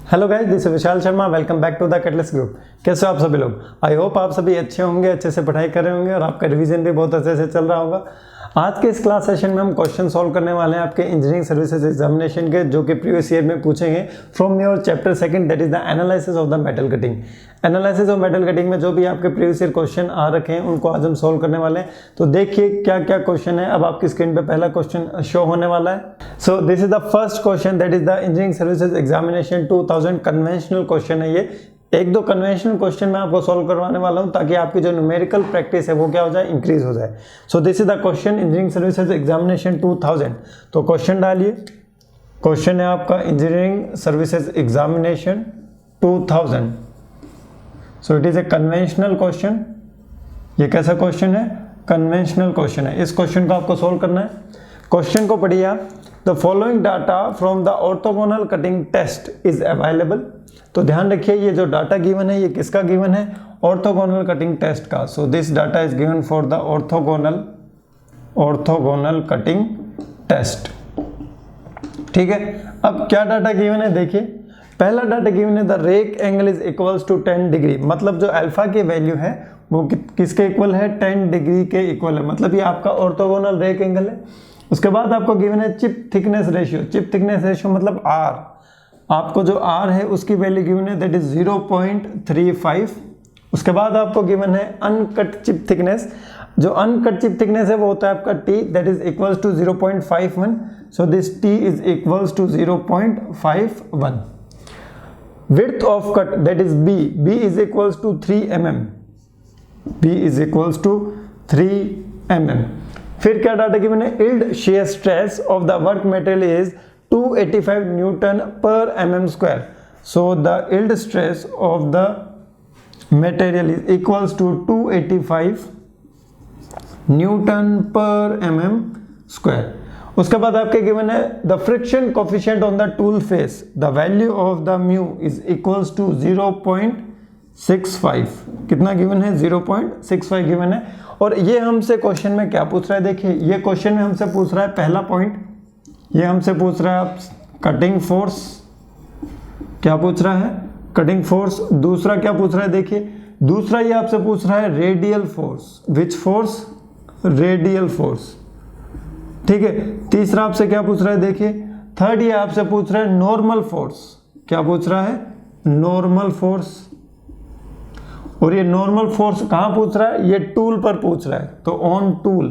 Hello guys, this is Vishal Sharma. Welcome back to the catalyst group. कैसे हो आप सभी लोग? आई होप आप सभी अच्छे होंगे, अच्छे से पढ़ाई कर रहे होंगे और आपका रिवीजन भी बहुत अच्छे से चल रहा होगा। आज के इस क्लास सेशन में हम क्वेश्चन सॉल्व करने वाले हैं आपके इंजीनियरिंग सर्विसेज एग्जामिनेशन के, जो कि प्रीवियस ईयर में पूछेंगे from your chapter second, that is the analysis of the metal cutting. Analysis of metal cutting में जो भी आपके प्रीवियस ईयर क्वेश्चन आ रखे हैं उनको आज हम सॉल्व करने वाले हैं। तो देखिए क्या क्या क्वेश्चन है। अब आपकी स्क्रीन पे पहला क्वेश्चन शो होने वाला है। So this is the first question, that is the engineering services examination 2000 conventional question है ये। एक दो कन्वेंशनल क्वेश्चन मैं आपको सॉल्व करवाने वाला हूं ताकि आपकी जो न्यूमेरिकल प्रैक्टिस है वो क्या हो जाए, इंक्रीज हो जाए। सो this is the question, engineering services examination 2000। तो क्वेश्चन डालिए। क्वेश्चन है आपका engineering services examination 2000। So it is a conventional question. ये कैसा क्वेश्चन है? कन्वेंशनल क्वेश्चन है। इस क्वेश्चन को आपको सॉल्व करना है। क्वेश्चन को पढ़िए आप। The following data from the orthogonal cutting test is available. तो ध्यान रखिए, ये जो डाटा गिवन है ये किसका गिवन है? ऑर्थोगोनल कटिंग टेस्ट का। So this data is given for the orthogonal cutting test. ठीक है, अब क्या डाटा गिवन है देखिए। पहला डाटा गिवन है the rake angle is equals to 10 degree. मतलब जो अल्फा की वैल्यू है वो किसके इक्वल है? 10 डिग्री के इक्वल है। मतलब ये आपका ऑर्थोगोनल रेक एंगल है। उसके बाद आपको गिवन है chip thickness ratio. Chip thickness ratio मतलब आर। आपको जो आर है उसकी वैल्यू गिवन है, दैट इज 0.35। उसके बाद आपको गिवन है अनकट चिप थिकनेस। जो अनकट चिप थिकनेस है वो होता है आपका T, that is equals to 0.51। So this T is equals to 0.51। Width of cut that is B, B is equals to 3 mm। B is equals to 3 mm। फिर क्या data given है? Yield shear stress of the work material is 285 newton per mm square. So the yield stress of the material is equals to 285 newton per mm square. उसके बाद आपके given है the friction coefficient on the tool face, the value of the mu is equals to 0.65। कितना given है? 0.65 given है। और ये हमसे क्वेश्चन में क्या पूछ रहा है देखिए। ये क्वेश्चन में हमसे पूछ रहा है पहला पॉइंट, ये हमसे पूछ रहा है आप कटिंग फोर्स। क्या पूछ रहा है? Cutting force. दूसरा क्या पूछ रहा है देखिए, दूसरा ये आपसे पूछ रहा है radial force. Which force? Radial force. ठीक है। तीसरा आपसे क्या पूछ रहा है देखिए, थर्ड ये आपसे पूछ रहा है नॉर्मल फोर्स। क्या पूछ रहा है? Normal force. और ये नॉर्मल फोर्स कहां पूछ रहा है? ये टूल पर पूछ रहा है, तो on tool.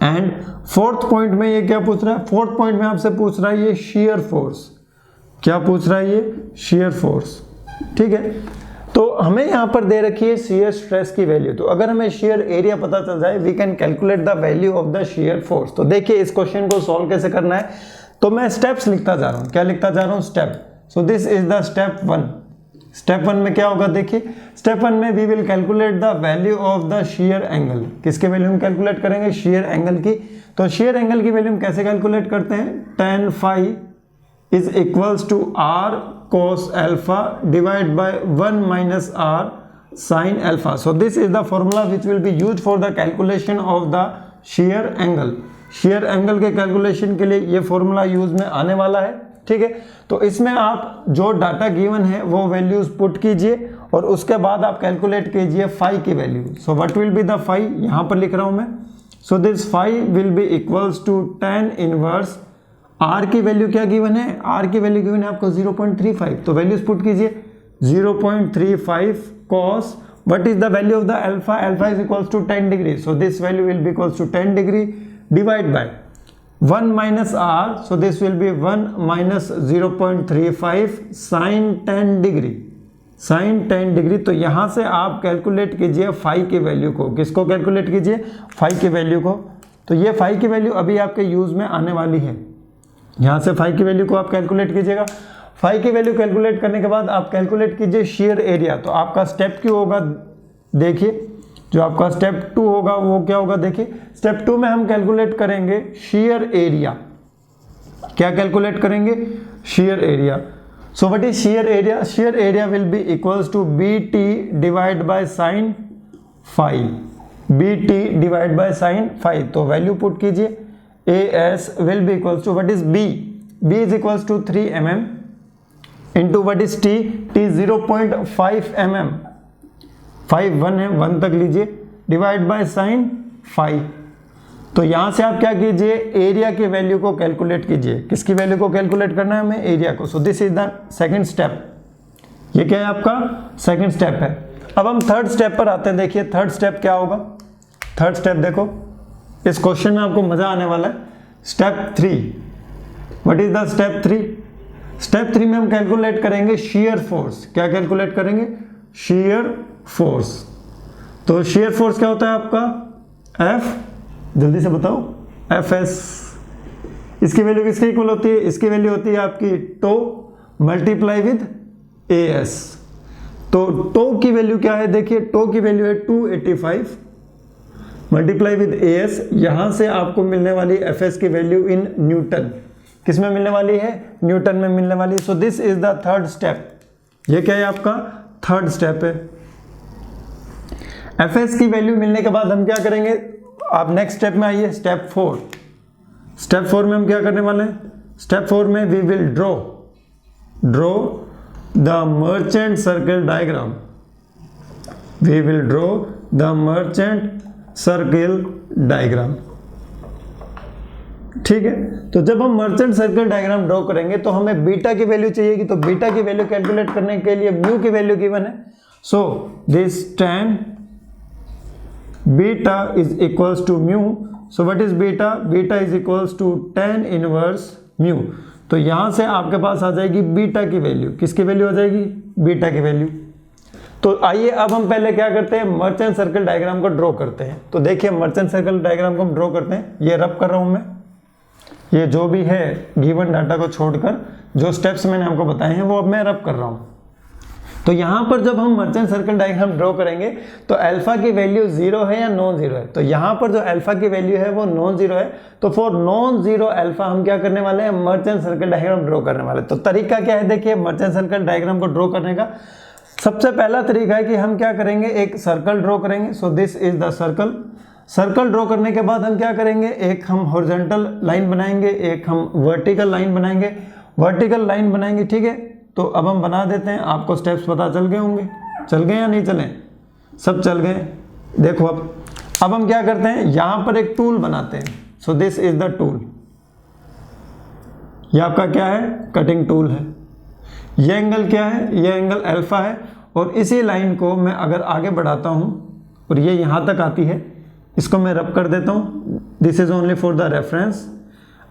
And fourth point में ये क्या पूछ रहा है? फोर्थ पॉइंट में आपसे पूछ रहा है ये शियर फोर्स। क्या पूछ रहा है? ये शियर फोर्स। ठीक है। तो हमें यहां पर दे रखी है शियर स्ट्रेस की वैल्यू। तो अगर हमें शियर एरिया पता चल जाए, we can calculate the value of the shear force. तो देखिए इस क्वेश्चन को सॉल्व कैसे करना है। तो मैं स्टेप्स लिखता जा रहा हूं। क्या लिखता जा रहा हूं? Step. So this is the step 1। Step 1 में क्या होगा देखिए। स्टेप 1 में we will calculate the value of the shear angle. किसके वैल्यू हम कैलकुलेट करेंगे? शियर एंगल की। तो शियर एंगल की वैल्यू हम कैसे कैलकुलेट करते हैं? tan phi is equals to r cos alpha divide by 1 minus r sin alpha. So this is the formula which will be used for the calculation of the shear angle. shear angle के calculation के लिए ये formula use में आने वाला है। ठीक है। तो इसमें आप जो डाटा गिवन है वो वैल्यूज पुट कीजिए और उसके बाद आप कैलकुलेट कीजिए फाई की value. So what will be the phi? यहां पर लिख रहा हूं मैं। So this phi will be equals to tan inverse. R की वैल्यू क्या गिवन है? आर की वैल्यू गिवन है आपको 0.35। तो वैल्यूज पुट कीजिए। 0.35 cos, what is the value of the alpha? Alpha is equals to 10 degree. So this value will be equals to 10 degree divide by 1 minus r. So this will be 1 minus 0.35 sin 10 degree. sin 10 degree. तो यहां से आप calculate कीजिए phi की value को। किसको calculate कीजिए? Phi की वैल्यू को। तो ये फाई की वैल्यू अभी आपके यूज में आने वाली है। यहां से फाई की वैल्यू को आप कैलकुलेट कीजिएगा। फाई की वैल्यू कैलकुलेट करने के बाद आप कैलकुलेट कीजिए शियर एरिया। तो आपका स्टेप क्यों होगा देखिए, जो आपका स्टेप 2 होगा वो क्या होगा देखिए। स्टेप 2 में हम कैलकुलेट करेंगे शियर एरिया। क्या कैलकुलेट करेंगे? Shear area. So what is shear area? Shear area will be equals to BT divide by sine phi. BT divide by sine phi. तो वैल्यू पुट कीजिए। AS will be equals to what is B? B is equals to 3 mm into what is T, T 0.5 mm, 5 1 है, 1 तक लीजिए, divide by sine phi. तो यहां से आप क्या कीजिए, एरिया की वैल्यू को कैलकुलेट कीजिए। किसकी वैल्यू को कैलकुलेट करना है हमें, एरिया को। सो this is the second step. ये क्या है आपका सेकंड स्टेप है। अब हम थर्ड स्टेप पर आते हैं। देखिए थर्ड स्टेप क्या होगा। थर्ड स्टेप देखो, इस क्वेश्चन में आपको मजा आने वाला है। Step 3, what is the step 3? Step 3 में हम कैलकुलेट करेंगे शेयर फोर्स। क्या कैलकुलेट करेंगे, शेयर फोर्स। तो शेयर फोर्स क्या होता है आपका, F, जल्दी से बताओ, Fs। इसकी वैल्यू किसके इक्वल होती है, इसकी वैल्यू होती है आपकी टो मल्टीप्लाई विद As। तो टो की वैल्यू क्या है, देखिए टो की वैल्यू है 285 मल्टीप्लाई विद As। यहां से आपको मिलने वाली Fs की वैल्यू इन न्यूटन, किस में मिलने वाली है, न्यूटन में मिलने वाली। सो this is the third step. ये क्या है आपका थर्ड स्टेप है। Fs की वैल्यू मिलने के बाद हम क्या करेंगे, आप नेक्स्ट स्टेप में आइए, स्टेप 4। स्टेप 4 में हम क्या करने वाले हैं, स्टेप 4 में we will draw the Merchant circle diagram. We will draw the Merchant circle diagram. ठीक है, तो जब हम मर्चेंट सर्कल डायग्राम ड्रॉ करेंगे तो हमें बीटा की वैल्यू चाहिएगी। तो बीटा की वैल्यू कैलकुलेट करने के लिए म्यू की वैल्यू गिवन है। So this tan beta is equals to mu. So what is beta, beta is equals to tan inverse mu. तो यहां से आपके पास आ जाएगी बीटा की वैल्यू। किसकी वैल्यू आ जाएगी, बीटा की वैल्यू। तो आइए अब हम पहले क्या करते हैं, मर्चेंट सर्कल डायग्राम को ड्रॉ करते हैं। तो देखिए मर्चेंट सर्कल डायग्राम को हम ड्रॉ करते हैं। ये रब कर रहा हूं मैं, ये जो भी है गिवन डाटा को छोड़कर जो स्टेप्स मैंने आपको बताए हैं वो अब मैं रब कर रहा हूं। तो यहां पर जब हम मर्चेंट सर्कल डायग्राम ड्रॉ करेंगे तो अल्फा की वैल्यू 0 है या नॉन जीरो है। तो यहां पर जो अल्फा की वैल्यू है वो नॉन जीरो है। तो फॉर नॉन जीरो अल्फा हम क्या करने वाले हैं, मर्चेंट सर्कल डायग्राम ड्रॉ करने वाले। तो तरीका क्या है, देखिए मर्चेंट सर्कल डायग्राम को ड्रॉ करने का सबसे पहला तरीका है कि हम क्या करेंगे, एक सर्कल ड्रॉ करेंगे। सो this is the circle. Circle draw करने के बाद हम क्या करेंगे, एक हम हॉरिजॉन्टल लाइन बनाएंगे, एक हम वर्टिकल लाइन बनाएंगे। वर्टिकल लाइन बनाएंगे, ठीक है। तो अब हम बना देते हैं, आपको स्टेप्स पता चल गए होंगे, चल गए या नहीं चले, सब चल गए। देखो अब हम क्या करते हैं, यहां पर एक टूल बनाते हैं। So this is the tool. ये आपका क्या है, कटिंग टूल है। ये एंगल क्या है, ये एंगल अल्फा है। और इसी लाइन को मैं अगर आगे बढ़ाता हूं और ये यहां तक आती है, इसको मैं रब कर देता हूं। This is only for the reference.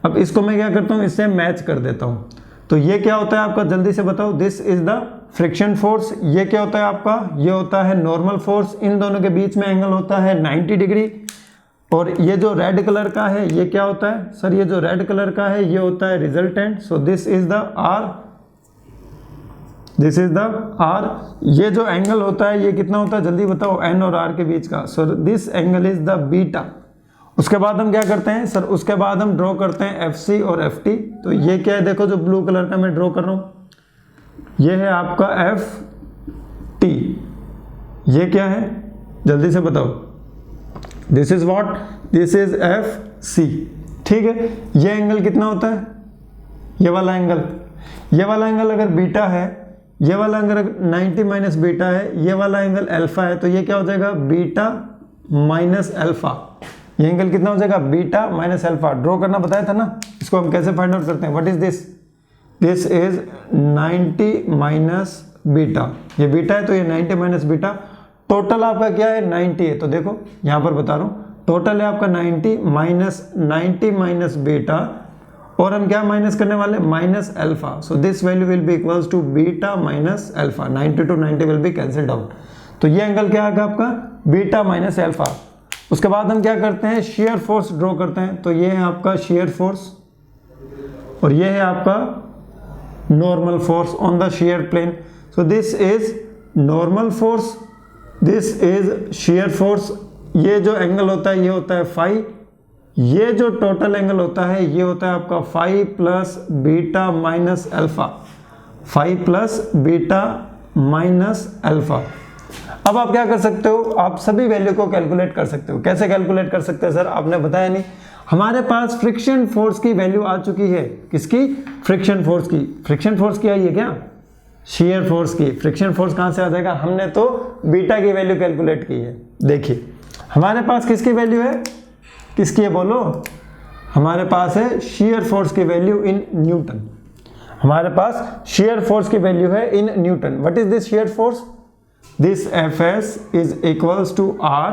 अब इसको मैं क्या करता हूं, इससे मैच कर देता हूं। तो ये क्या होता है आपका, जल्दी से बताओ। This is the friction force. ये क्या होता है आपका, ये होता है नॉर्मल फोर्स। इन दोनों के बीच में एंगल होता है 90 डिग्री। और ये जो रेड कलर का है ये क्या होता है, सर ये जो रेड कलर का है ये होता है resultant. So this is the R, this is the R. ये जो एंगल होता है ये कितना होता है, जल्दी बताओ, एन और आर के बीच का। So this angle is the beta. उसके बाद हम क्या करते हैं सर, उसके बाद हम ड्रॉ करते हैं एफ सी और एफ टी। तो ये क्या है, देखो जो ब्लू कलर का मैं ड्रॉ कर रहा हूं, ये है आपका एफ टी। ये क्या है, जल्दी से बताओ। This is what, this is F C. ठीक है, ये एंगल कितना होता है, ये वाला एंगल। ये वाला एंगल अगर बीटा है, ये वाला एंगल 90 माइनस बीटा है, ये वाला एंगल अल्फा है। तो ये क्या हो जाएगा, बीटा माइनस अल्फा। ये एंगल कितना हो जाएगा, बीटा माइनस अल्फा। ड्रॉ करना बताया था ना, इसको हम कैसे फाइंड आउट करते हैं। What is this, this is 90 minus beta. ये बीटा है तो ये 90 माइनस बीटा। टोटल आपका क्या है, 90 है। तो देखो यहां पर बता रहा हूं, टोटल है आपका 90 माइनस बीटा। और हम क्या माइनस करने वाले, minus alpha. So this value will be equals to beta minus alpha. 90 to 90 will be cancelled out. तो ये एंगल क्या आएगा आपका, बीटा माइनस अल्फा। उसके बाद हम क्या करते हैं, शेयर फोर्स ड्रॉ करते हैं। तो ये है आपका शेयर फोर्स और ये है आपका normal force on the shear plane. So this is normal force, this is shear force. ये जो एंगल होता है ये होता है फाई। ये जो टोटल एंगल होता है ये होता है आपका phi plus beta minus alpha. Phi plus beta minus alpha. अब आप क्या कर सकते हो, आप सभी वैल्यू को कैलकुलेट कर सकते हो। कैसे कैलकुलेट कर सकते हैं सर, आपने बताया नहीं। हमारे पास फ्रिक्शन फोर्स की वैल्यू आ चुकी है। किसकी? फ्रिक्शन फोर्स की। फ्रिक्शन फोर्स की आई है क्या? शियर फोर्स की। फ्रिक्शन फोर्स कहां से आ जाएगा? हमने तो बीटा की वैल्यू कैलकुलेट की है। देखिए हमारे पास किसकी वैल्यू है? किसकी है बोलो? हमारे पास है शियर फोर्स की वैल्यू इन न्यूटन। हमारे पास शियर फोर्स की वैल्यू है in newton. What is this shear force? This Fs is equals to R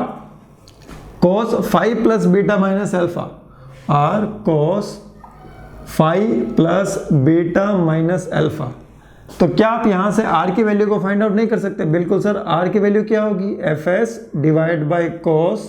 cos phi plus beta minus alpha. R cos phi plus beta minus alpha. तो क्या आप यहां से R की वैल्यू को find out नहीं कर सकते? बिल्कुल सर। R की वैल्यू क्या होगी? Fs divide by cos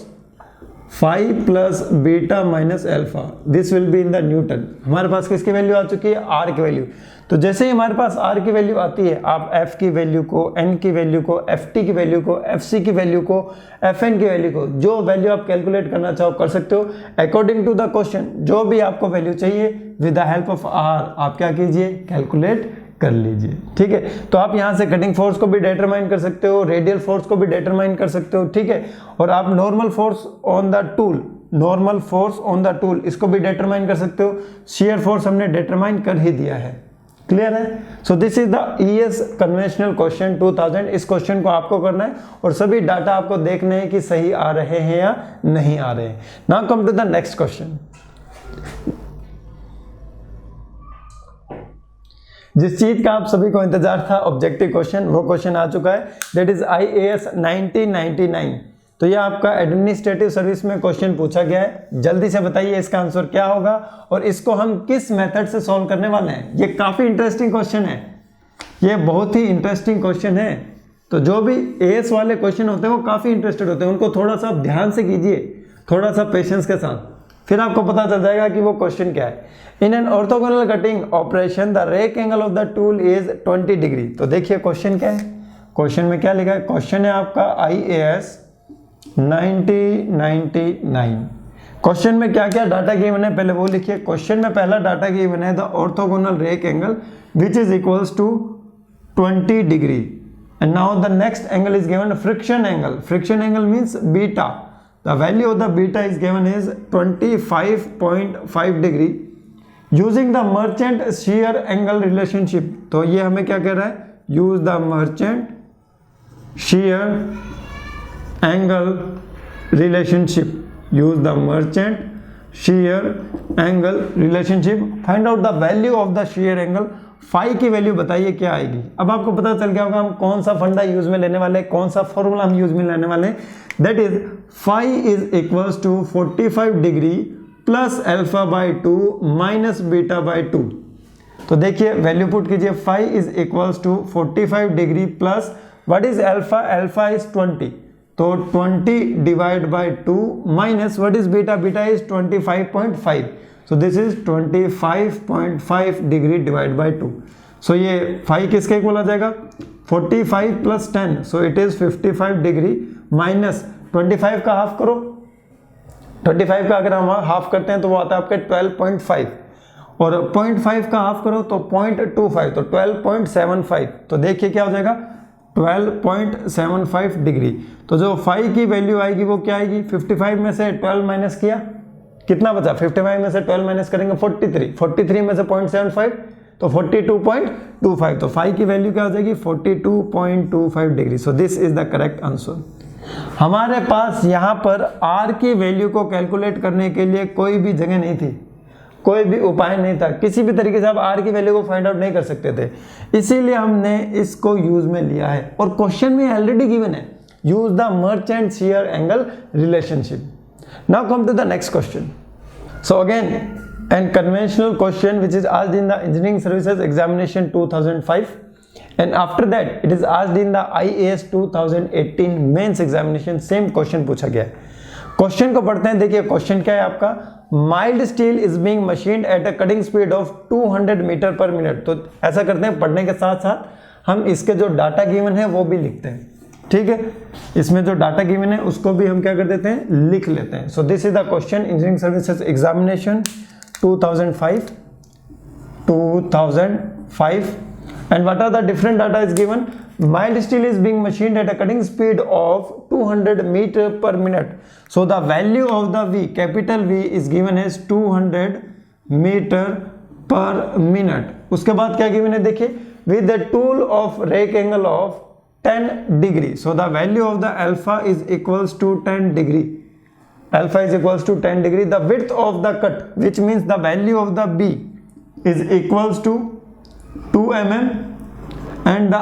phi plus beta minus alpha. This will be in the Newton. हमारे पास किसकी वैल्यू आ चुकी है? R की वैल्यू। तो जैसे ही हमारे पास R की वैल्यू आती है, आप F की वैल्यू को, N की वैल्यू को, Ft की वैल्यू को, Fc की वैल्यू को, Fn की वैल्यू को, जो वैल्यू आप कैलकुलेट करना चाहो कर सकते हो अकॉर्डिंग टू द क्वेश्चन। जो भी आपको वैल्यू चाहिए with the help of R आप क्या कीजिए? कैलकुलेट कर लीजिए। ठीक है, तो आप यहां से कटिंग फोर्स को भी डिटरमाइन कर सकते हो, रेडियल फोर्स को भी डिटरमाइन कर सकते हो। ठीक है, और आप normal force on the tool, normal force on the tool इसको भी डिटरमाइन कर सकते हो। शियर फोर्स हमने डिटरमाइन कर ही दिया है। क्लियर है? So this is the ES conventional question 2000। इस क्वेश्चन को आपको करना है और सभी डाटा आपको देखने हैं कि सही आ रहे हैं या नहीं आ रहे हैं। Now come to the next question. जिस चीज का आप सभी को इंतजार था, ऑब्जेक्टिव क्वेश्चन, वो क्वेश्चन आ चुका है। That is IAS 1999। तो ये आपका एडमिनिस्ट्रेटिव सर्विस में क्वेश्चन पूछा गया है। जल्दी से बताइए इसका आंसर क्या होगा और इसको हम किस मेथड से सॉल्व करने वाले हैं। ये काफी इंटरेस्टिंग क्वेश्चन है, ये बहुत ही इंटरेस्टिंग क्वेश्चन है। तो जो भी AS वाले क्वेश्चन होते हैं वो काफी इंटरेस्टेड होते हैं, उनको थोड़ा सा ध्यान से कीजिए, थोड़ा सा पेशेंस के साथ, फिर आपको पता चल जाएगा कि वो क्वेश्चन क्या है। In an orthogonal cutting operation the rake angle of the tool is 20 degree. तो देखिए क्वेश्चन क्या है, क्वेश्चन में क्या लिखा है? क्वेश्चन है आपका IAS 1999। क्वेश्चन में क्या क्या डाटा गिवन है पहले वो लिखिए। क्वेश्चन में पहला डाटा गिवन है the orthogonal rake angle which is equals to 20 degree. And now the next angle is given friction angle. Friction angle means beta. The value of the beta is given is 25.5 degree using the merchant shear angle relationship। तो ये हमें क्या कह रहा है? Use the merchant shear angle relationship। Use the merchant shear angle relationship। Find out the value of the shear angle। Phi की value बताइए क्या आएगी। अब आपको पता चल गया होगा हम कौन सा फंडा यूज में लेने वाले हैं, कौन सा फॉर्मूला हम यूज में लेने वाले हैं। That is phi is equals to 45 degree plus alpha by 2 minus beta by 2। तो देखिए वैल्यू पुट कीजिए। Phi is equals to 45 degree plus what is alpha? Alpha is 20, तो 20 divide by 2 minus what is beta? Beta is 25.5। So this is 25.5 degree divide by 2। सो ये 5 किसके equal आ जाएगा? 45 plus 10, so it is 55 degree minus 25 का half करो। 25 का अगर हम हाफ करते हैं तो वो आता है आपके 12.5 और 0.5 का हाफ करो तो 0.25, तो 12.75। तो देखिए क्या हो जाएगा? 12.75 डिग्री। तो जो 5 की वैल्यू आएगी वो क्या आएगी? 55 में से 12 माइनस किया, कितना बचा? 55 में से 12 माइनस करेंगे 43, 43 में से 0.75 तो 42.25। तो 5 की वैल्यू क्या हो जाएगी? 42.25 degree. So this is the correct answer. हमारे पास यहाँ पर R की वैल्यू को कैलकुलेट करने के लिए कोई भी जगह नहीं थी, कोई भी उपाय नहीं था, किसी भी तरीके से आप R की वैल्यू को फाइंड आउट नहीं कर सकते थे, इसीलिए हमने इसको यूज में लिया है। और क्वेश्चन में ऑलरेडी गिवन है, use the merchant shear angle relationship. Now come to the next question. So again, an conventional question which is asked in the Engineering Services Examination 2005, and after that it is asked in the IAS 2018 Mains Examination। Same question पूछा गया है। Question को पढ़ते हैं। देखिए question क्या है आपका? Mild steel is being machined at a cutting speed of 200 metre per minute. तो ऐसा करते हैं, पढ़ने के साथ साथ हम इसके जो डाटा गिवन है वो भी लिखते हैं। ठीक है, इसमें जो डाटा गिवन है उसको भी हम क्या कर देते हैं? लिख लेते हैं। So this is the question engineering services examination 2005 and what are the different data is given? mild steel is being machined at a cutting speed of 200 meter per minute. So the value of the V, capital V is given as 200 meter per minute. उसके बाद क्या given है देखिए, with the tool of rake angle of 10 degree. So the value of the alpha is equals to 10 degree. Alpha is equals to 10 degree. The width of the cut, which means the value of the B is equals to 2 mm, and the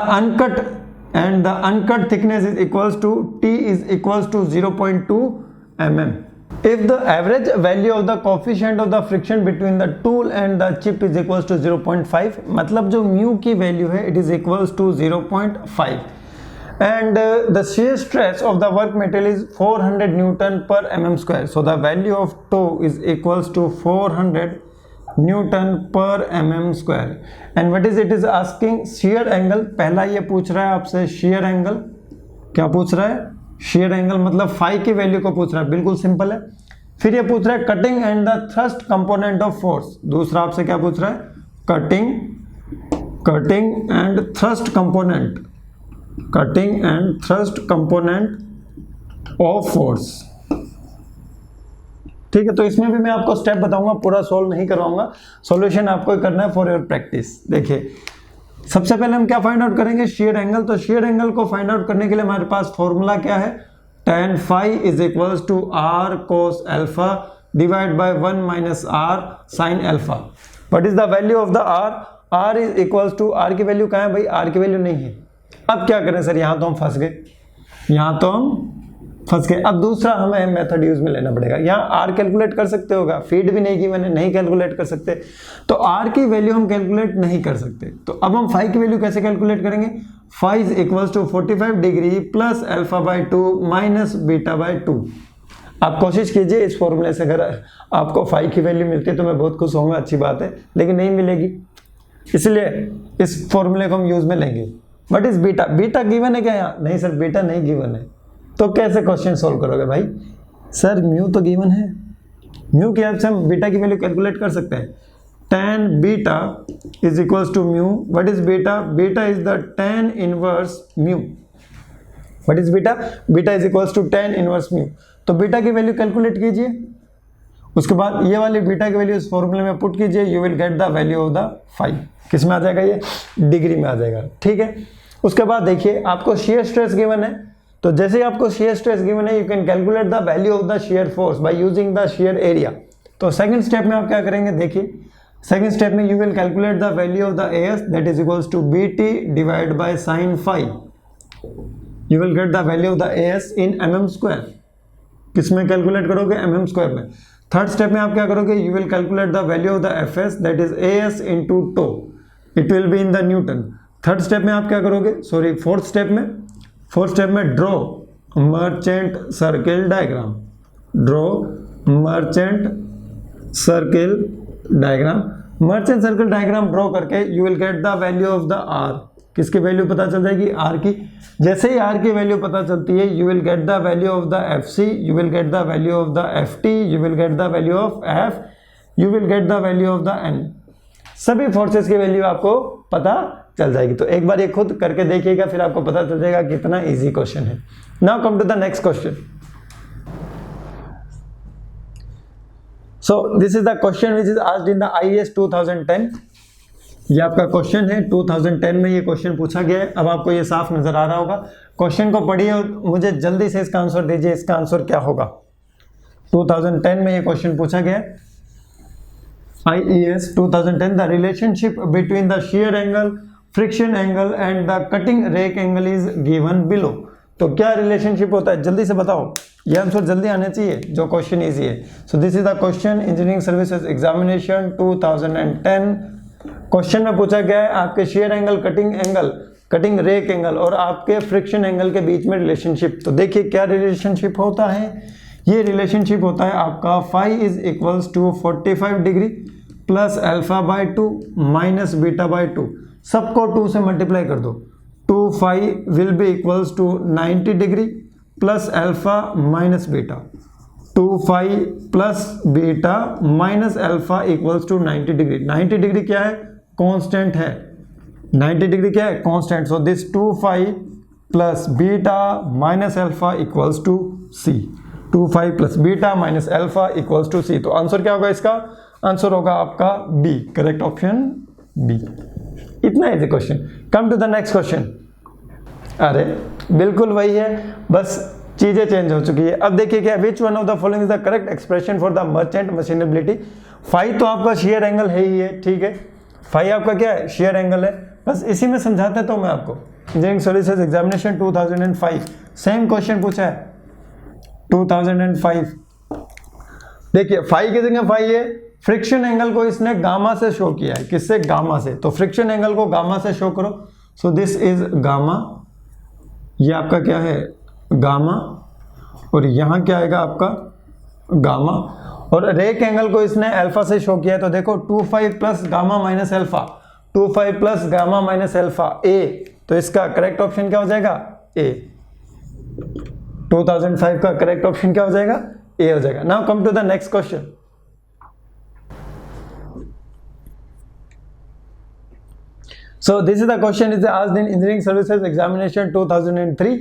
uncut thickness is equals to T is equals to 0.2 mm. If the average value of the coefficient of the friction between the tool and the chip is equals to 0.5, मतलब जो mu की value है it is equals to 0.5, and the shear stress of the work material is 400 Newton per mm square. So the value of tau is equals to 400 Newton per mm square. And what is it is asking shear angle. पहला ये पूछ रहा है आपसे shear angle. क्या पूछ रहा है? shear angle मतलब phi की वैल्यू को पूछ रहा है, बिल्कुल सिंपल है. फिर ये पूछ रहा है cutting and the thrust component of force. दूसरा आपसे क्या पूछ रहा है? cutting and thrust component. Cutting and thrust component of force. ठीक है, तो इसमें भी मैं आपको स्टेप बताऊंगा, पूरा सॉल्व नहीं करवाऊंगा, सॉल्यूशन आपको ही करना है फॉर योर प्रैक्टिस. देखिए सबसे पहले हम क्या फाइंड आउट करेंगे? Shear angle. तो शेयर एंगल को फाइंड आउट करने के लिए हमारे पास फॉर्मूला क्या है? tan phi is equals to r cos alpha divided by 1 minus r sin alpha. What is the value of the r? r is equals to, r की value कहाँ है भाई? r की वैल्यू नहीं है. अब क्या करें सर? यहाँ तो हम फंस गए. अब दूसरा हमें मेथड यूज में लेना पड़ेगा. यहाँ आर कैलकुलेट कर सकते होगा, फीड भी नहीं की मैंने, नहीं कैलकुलेट कर सकते, तो आर की वैल्यू हम कैलकुलेट नहीं कर सकते. तो अब हम फाई की वैल्यू कैसे कैलकुलेट करेंगे? Phi is equals to 45 degree plus alpha by 2 minus beta by 2. आप कोशिश कीजिए इस फॉर्मूले से, अगर आपको फाई की वैल्यू मिलती है तो मैं बहुत खुश होऊंगा, अच्छी बात है, लेकिन नहीं मिलेगी, इसलिए इस फॉर्मूले को हम यूज में लेंगे. बट इस बीटा गिवन है क्या यहाँ? नहीं सर, बीटा नहीं गिवन है. तो कैसे क्वेश्चन सोल्व करोगे भाई? सर म्यू तो गिवन है, म्यू की हेल्प से हम बीटा की वैल्यू कैलकुलेट कर सकते हैं. tan beta is equals to mu. What is beta? Beta is the tan inverse mu. What is beta? Beta is equals to tan inverse mu. तो beta की value calculate कीजिए, उसके बाद ये वाली बीटा की वैल्यू इस फॉर्मूले में पुट कीजिए, you will get the value of the phi. किस में आ जाएगा? ये डिग्री में आ जाएगा. ठीक है, उसके बाद देखिए आपको शेयर स्ट्रेस गिवन है, तो जैसे ही आपको शेयर स्ट्रेस गिवन है, you can calculate the value of the shear force by using the shear area. तो सेकंड स्टेप में आप क्या करेंगे? देखिए सेकंड स्टेप में you will calculate the value of the AS, that is equals to BT divide by sine phi. You will get the value of the AS in mm square. किस में calculate करोगे? mm square में. Third step में आप क्या करोगे? You will calculate the value of the FS, that is AS into tau. It will be in the newton. Third step में आप क्या करोगे? फोर्थ स्टेप में draw Merchant circle diagram. Merchant circle diagram draw करके you will get the value of the R. किसकी value पता चल जाएगी? आर की. जैसे ही आर की वैल्यू पता चलती है, you will get the value of the F C, you will get the value of the F T, you will get the value of F, you will get the value of the N. सभी forces की value आपको पता चल जाएगी. तो एक बार ये खुद करके देखिएगा, फिर आपको पता चल जाएगा कितना इजी क्वेश्चन है. Now come to the next question. So this is the question which is asked in the IAS 2010. ये आपका क्वेश्चन है, 2010 में ये क्वेश्चन पूछा गया है. अब आपको ये साफ नजर आ रहा होगा. क्वेश्चन को पढ़िए और मुझे जल्दी से इसका आंसर दीजिए. इसका आंसर क्या होगा? 2010 में ये क्वेश्चन पूछा गया है. IES 2010, the relationship between the shear angle, friction angle and the cutting rake angle is given below. तो क्या रिलेशनशिप होता है? जल्दी से बताओ, ये आंसर जल्दी आने चाहिए, जो क्वेश्चन इजी है. So this is the question, engineering services examination 2010. Question में पूछा गया है आपके shear angle, cutting rake angle और आपके फ्रिक्शन एंगल के बीच में रिलेशनशिप. तो देखिए क्या रिलेशनशिप होता है. ये रिलेशनशिप होता है आपका phi is equals to 45 degree plus alpha by 2 minus beta by 2. सबको 2 से मल्टीप्लाई कर दो. 2 phi will be equals to 90 degree plus alpha minus beta. 2 phi plus beta minus alpha equals to 90 degree. 90 degree क्या है? Constant है. 90 degree क्या है, constant. So this 2 phi plus beta minus alpha equals to C. 2 phi plus beta minus alpha equals to C. तो answer क्या होगा इसका, answer होगा आपका बी, करेक्ट ऑप्शन बी। इतना easy question. Come to the next question. अरे बिल्कुल वही है, बस चीजें चेंज हो चुकी है। अब देखिए क्या, which one of the following is the correct expression for the Merchant machinability. Phi तो आपका शेयर एंगल है ही है, ठीक है, फाई आपका क्या है, शेयर एंगल है। बस इसी में समझाते तो मैं आपको। Engineering services examination 2005 same question पूछा है 2005। देखिए फाई की जगह फाई है, फ्रिक्शन एंगल को इसने गामा से शो किया है। किससे, गामा से। तो फ्रिक्शन एंगल को गामा से शो करो। सो दिस इज गामा, ये आपका क्या है, गामा, और यहां क्या आएगा आपका गामा। और रेक एंगल को इसने अल्फा से शो किया है। तो देखो 2 plus gamma minus alpha, 2 plus gamma minus alpha, A. तो इसका करेक्ट ऑप्शन क्या हो जाएगा, ए। 2005 का करेक्ट ऑप्शन क्या हो जाएगा, ए हो जाएगा। Now come to the next question. So this is the question is asked in Engineering Services Examination 2003.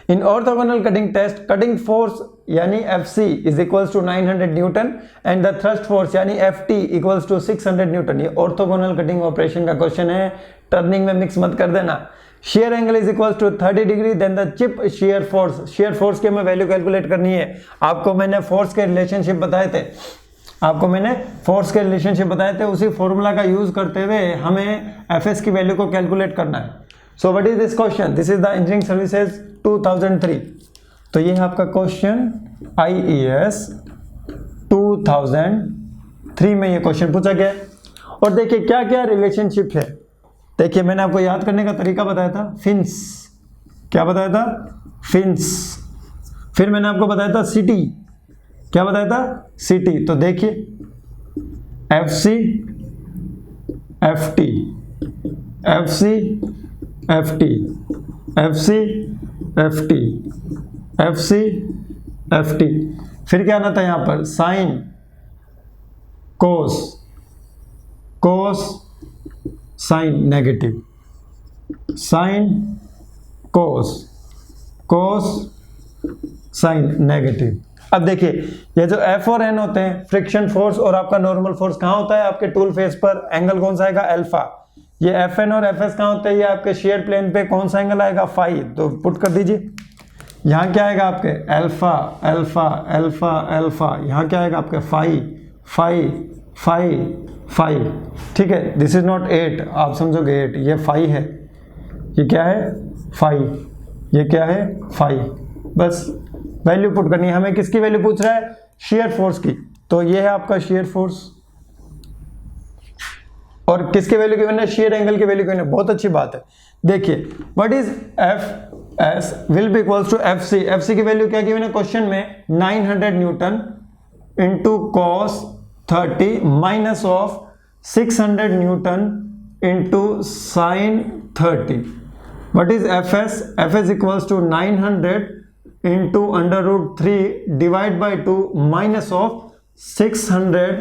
In orthogonal cutting test, cutting force यानी FC is equals to 900 Newton and the thrust force यानी FT equals to 600 Newton. ये orthogonal cutting operation का question है, turning में mix मत कर देना। shear angle is equals to 30 degree, then the chip shear force की हमें वैल्यू कैलकुलेट करनी है। आपको मैंने फोर्स के रिलेशनशिप बताए थे, उसी फॉर्मूला का यूज करते हुए हमें एफएस की वैल्यू को कैलकुलेट करना है। सो what is this question, this is the engineering services 2003। तो ये है आपका क्वेश्चन IES 2003 में ये क्वेश्चन पूछा गया। और देखिए क्या क्या रिलेशनशिप है। देखिए मैंने आपको याद करने का तरीका बताया था, फिन्स। क्या बताया था, फिन्स। फिर मैंने आपको बताया था सिटी। क्या बताया था, सिटी। तो देखिए FC FT, FC FT, FC FT, FC FT। फिर क्या आना था यहां पर, sine, cos, cos sine negative, sine cos, cos sine negative. अब देखिए ये जो F और N होते हैं, फ्रिक्शन फोर्स और आपका नॉर्मल फोर्स कहाँ होता है, आपके टूल फेस पर। एंगल कौन सा आएगा, अल्फा। ये FN और FS कहाँ होते हैं, ये आपके शेयर प्लेन पे कौन सा एंगल आएगा, फाई। तो पुट कर दीजिए, यहाँ क्या आएगा आपके अल्फा अल्फा अल्फा अल्फा, यहाँ क्या आएगा आपके फाई फाई फाई फाई। ठीक है, दिस इज नॉट 8, आप समझोगे 8, ये फाई है, ये क्या है फाई, ये क्या है फाई। बस वैल्यू पुट करनी है हमें। किसकी वैल्यू पूछ रहा है, शेयर फोर्स की। तो ये है आपका शेयर फोर्स। और किसके वैल्यू की मैंने, शेयर एंगल की वैल्यू की। बहुत अच्छी बात है। देखिए what is FS will be equals to FC। FC की वैल्यू क्या की मैंने क्वेश्चन में, 900 newton into cos 30 minus of 600 newton into sine 30। What is FS, FS equals to 900 into under root 3 divide by 2 minus of 600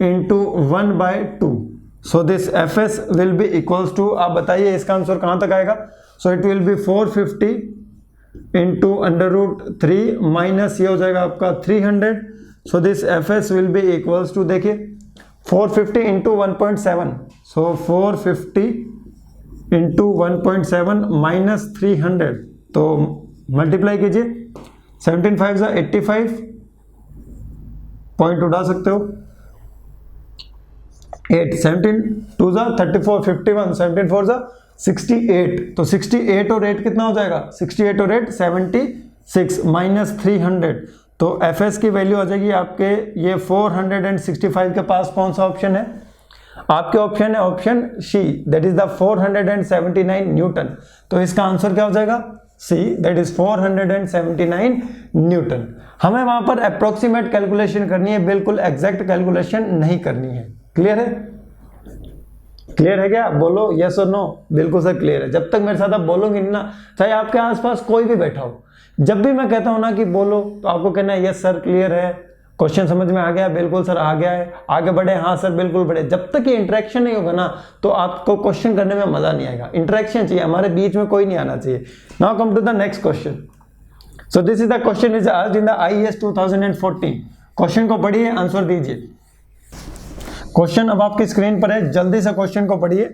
into 1 by 2. So this FS will be equals to, आप बताइए इसका answer कहां तक आएगा। So it will be 450 into under root 3 minus ये हो जाएगा आपका 300. So this FS will be equals to, देखिए 450 into 1.7. So 450 into 1.7 minus 300. तो मल्टीप्लाई कीजिए, 17 5 जा 85, पॉइंट उड़ा सकते हो 8, 17 2 जा 34, 51, 17 4 जा 68। तो 68 और 8 कितना हो जाएगा, 68 और 8 76 माइनस 300। तो FS की वैल्यू आ जाएगी आपके ये 465 के पास। कौन सा ऑप्शन है आपके, ऑप्शन है option C, that is the 479 newton. तो इसका आंसर क्या हो जाएगा, C, that is 479 न्यूटन। हमें वहां पर अप्रोक्सीमेट कैलकुलेशन करनी है, बिल्कुल एग्जैक्ट कैलकुलेशन नहीं करनी है। क्लियर है, क्लियर है क्या, बोलो यस और नो। बिल्कुल सर क्लियर है। जब तक मेरे साथ आप बोलोगे ना, चाहे आपके आसपास कोई भी बैठा हो, जब भी मैं कहता हूं ना कि बोलो, तो आपको कहना है यस सर क्लियर है, क्वेश्चन समझ में आ गया? बिल्कुल सर आ गया है। आगे बढ़े? हाँ सर बिल्कुल बढ़े। जब तक ये इंटरेक्शन नहीं होगा ना तो आपको क्वेश्चन करने में मजा नहीं आएगा। इंटरेक्शन चाहिए, हमारे बीच में कोई नहीं आना चाहिए। Now come to the next question. So this is the question is asked in the IAS 2014। क्वेश्चन को पढ़िए, आंसर दीजिए। क्वेश्चन अब आपकी स्क्रीन पर है, जल्दी से क्वेश्चन को पढ़िए।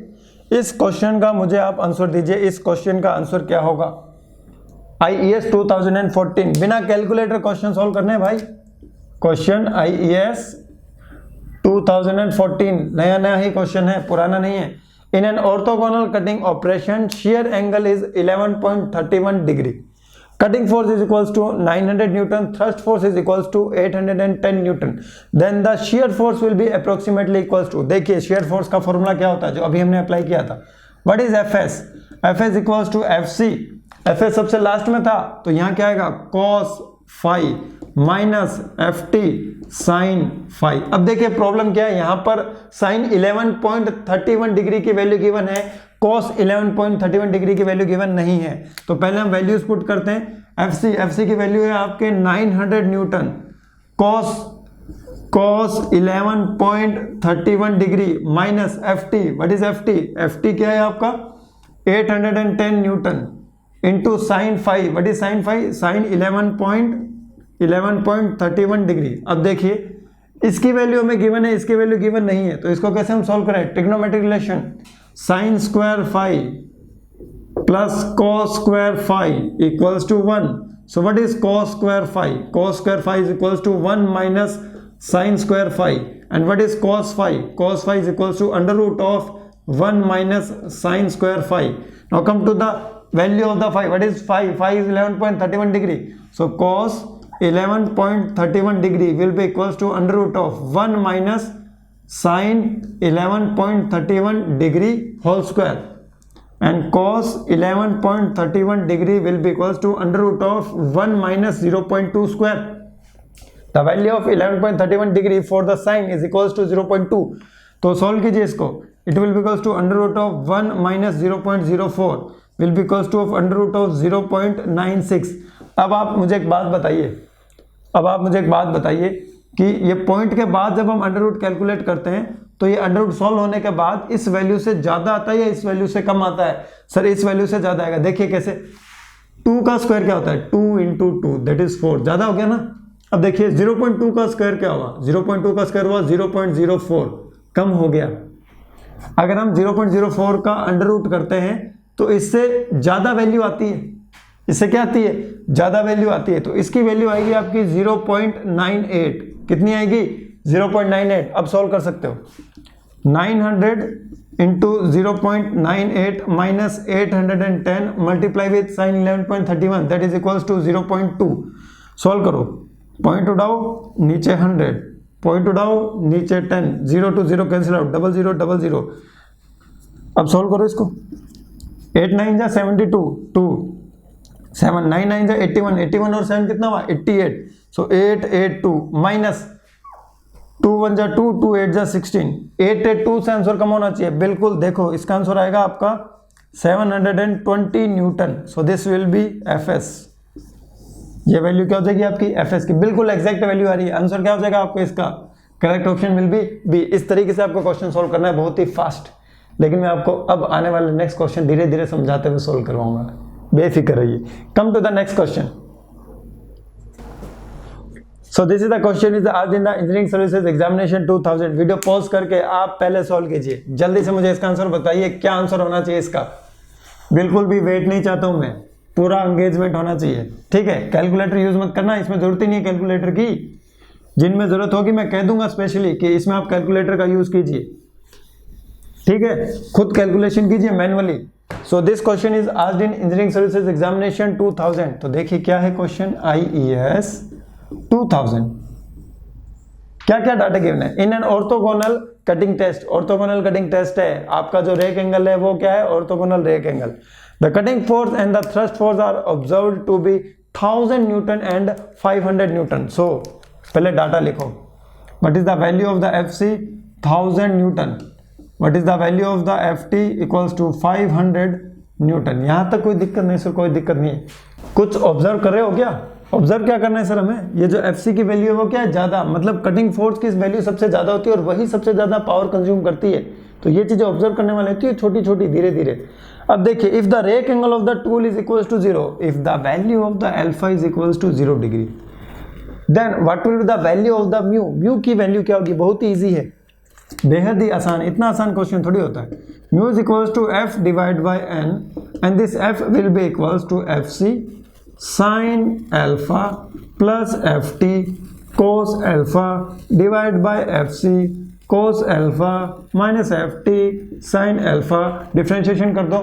इस क्वेश्चन का मुझे आप आंसर दीजिए। इस क्वेश्चन का आंसर क्या होगा? IAS 2014, बिना कैलकुलेटर क्वेश्चन सॉल्व करने भाई। क्वेश्चन IAS 2014, नया नया ही क्वेश्चन है, पुराना नहीं है। In an orthogonal cutting operation shear angle is 11.31 degree. Cutting force is equals to 900 Newton, thrust force is equals to 810 Newton. Then the shear force will be approximately equals to, देखिए shear force का formula क्या होता है जो अभी हमने apply किया था। What is Fs? Fs equals to Fc। Fs सबसे लास्ट में था तो यहाँ क्या आएगा? cos phi minus ft sin phi। अब देखिए प्रॉब्लम क्या है, यहाँ पर sin 11.31 डिग्री की वैल्यू गिवन है, cos 11.31 डिग्री की वैल्यू गिवन नहीं है। तो पहले हम वैल्यूज पुट करते हैं। fc की वैल्यू है आपके 900 newton, cos 11.31 degree minus ft, what is ft क्या है आपका? 810 newton into sine phi, what is sine phi? Sine 11.31 degree. अब देखिए इसकी वैल्यू हमें गिवन है, इसकी वैल्यू गिवन नहीं है, तो इसको कैसे हम सॉल्व करें? Trigonometric relation, sine square phi plus cos square phi equals to 1। So what is cos square phi? Cos square phi is equals to 1 minus sine square phi. And what is cos phi? Cos phi is equals to under root of 1 minus sine square phi. Now come to the value of the phi. What is phi? Phi is 11.31 degree. So cos 11.31 degree will be equals to under root of 1 minus sine 11.31 degree whole square, and cos 11.31 degree will be equals to under root of 1 minus 0.2 square. The value of 11.31 degree for the sine is equals to 0.2. तो solve कीजिए इसको। It will be equals to under root of 1 minus 0.04 will be equals to under root of 0.96. अब आप मुझे एक बात बताइए कि ये पॉइंट के बाद जब हम अंडर रूट कैलकुलेट करते हैं तो ये अंडर रूट सॉल्व होने के बाद इस वैल्यू से ज्यादा आता है या इस वैल्यू से कम आता है? सर इस वैल्यू से ज्यादा आएगा। देखिए कैसे, 2 का स्क्वायर क्या होता है? 2 इंटू 2 दैट इज 4, ज्यादा हो गया ना। अब देखिए 0.2 का स्क्वायर क्या हुआ? 0.2 का स्क्वायर हुआ 0.04, कम हो गया। अगर हम 0.04 का अंडर रूट करते हैं तो इससे ज्यादा वैल्यू आती है। इससे क्या आती है? ज्यादा वैल्यू आती है। तो इसकी वैल्यू आएगी आपकी 0.98। कितनी आएगी? 0.98। अब सॉल्व कर सकते हो। 900 into 0.98 minus 810 multiply with sine 11.31 that is equals to 0.2। Solve करो, पॉइंट उठाओ नीचे 100, पॉइंट उठाओ नीचे 10, 0 to 0 कैंसिल आउट, 00 00। अब सॉल्व करो इसको। 8 9 जा 72, 2 7 9 9 जा 81, 81 और 7 कितना हुआ? 88। सो 882 माइनस 2 1 जा 2, 2 8 जा 16, 882 से आंसर कम होना चाहिए। बिल्कुल, देखो इसका आंसर आएगा आपका 720 Newton. So this will be Fs। ये वैल्यू क्या हो जाएगी आपकी? Fs की बिल्कुल एग्जैक्ट वैल्यू आ रही है। आंसर क्या हो जाएगा आपको इसका? Correct option will be B. इस तरीके से आपको क्वेश्चन सॉल्व करना है, बहुत ही फास्ट। लेकिन मैं आपको अब आने वाले नेक्स्ट क्वेश्चन धीरे धीरे समझाते हुए सॉल्व करवाऊंगा, बेफिक्र रहिए। Come to the next question. So this is the question is आज in the engineering services examination 2000। Video pause करके आप पहले सॉल्व कीजिए, जल्दी से मुझे इसका आंसर बताइए, क्या आंसर होना चाहिए इसका। बिल्कुल भी वेट नहीं चाहता हूं मैं, पूरा एंगेजमेंट होना चाहिए, ठीक है। कैलकुलेटर यूज मत करना, इसमें जरूरत ही नहीं है कैलकुलेटर की। जिनमें जरूरत होगी मैं कह दूंगा स्पेशली कि इसमें आप कैलकुलेटर का यूज कीजिए, ठीक है। खुद कैलकुलेशन कीजिए manually. So this question is asked in engineering services examination 2000। तो देखिए क्या है क्वेश्चन, IES 2000। क्या क्या डाटा गिवन है? In an orthogonal cutting test, orthogonal cutting test है आपका, जो रेक एंगल है वो क्या है? Orthogonal rake angle. The cutting force and the thrust force are observed to be 1000 newton and 500 newton. So पहले डाटा लिखो। What is the value of the FC? 1000 newton. What is the value of the FT? Equals to 500 newton. यहां तक कोई दिक्कत नहीं sir, कोई दिक्कत नहीं है। कुछ ऑब्जर्व कर रहे हो क्या? ऑब्जर्व क्या करना है सर हमें, ये जो FC की वैल्यू है वो क्या है, ज़्यादा, मतलब कटिंग फोर्स की वैल्यू सबसे ज़्यादा होती है और वही सबसे ज़्यादा पावर कंज्यूम करती है। तो ये चीज़ें ऑब्जर्व करने वाली होती है, छोटी छोटी धीरे धीरे। अब देखिए, if the rake angle of the tool is equals to 0, if the value of the alpha is equals to 0 degree, then what will be the value of the mu. Mu की वैल्यू क्या होगी, बहुत ही easy है, बेहद ही आसान, इतना आसान question थोड़ी होता है। Mu is equals to f divide by n and this f will be equals to fc sin alpha plus ft cos alpha divide by fc cos alpha minus ft sin alpha. Differentiation कर दो।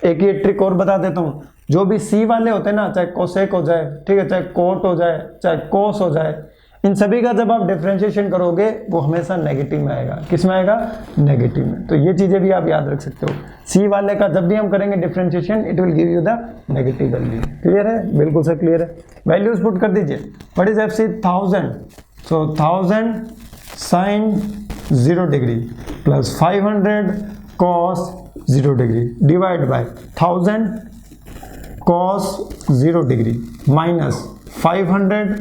एक ये trick और बता देता हूँ, जो भी c वाले होते हैं ना, चाहे कोसेक हो जाए, ठीक है, चाहे कोट हो जाए, चाहे कोस हो जाए, इन सभी का जब आप डिफरेंशिएशन करोगे वो हमेशा नेगेटिव में आएगा। किस में आएगा, नेगेटिव में। तो ये चीजें भी आप याद रख सकते हो। सी वाले का जब भी हम करेंगे differentiation, it will give you the negative value. Clear है, बिल्कुल सर क्लियर है। वैल्यूज पुट कर दीजिए। What is FC 1000, so 1000 sine 0 degree plus 500 cos 0 degree divide by 1000 cos 0 degree minus 500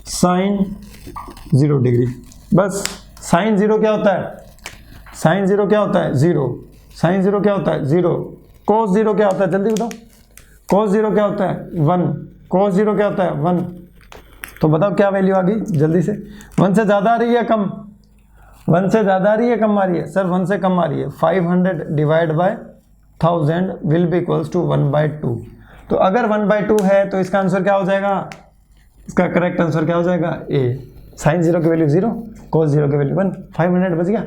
sine 0 degree. बस साइन 0 क्या होता है, साइन 0 क्या होता है, 0। साइन 0 क्या होता है, 0। कोस 0 क्या होता है, जल्दी बताओ। कोस 0 क्या होता है, 1। कोस 0 क्या होता है, 1। तो बताओ क्या वैल्यू आ गई जल्दी से। 1 से ज़्यादा आ रही है कम, 1 से ज़्यादा आ रही है कम आ रही है, सर 1 से कम आ रही है। 500 divide by 1000 will be equals to 1/2। तो अगर 1/2 है तो इसका आंसर क्या हो जाएगा, इसका करेक्ट आंसर क्या हो जाएगा, ए। साइन 0 की वैल्यू 0, कोस 0 की वैल्यू 1, 500 बच गया,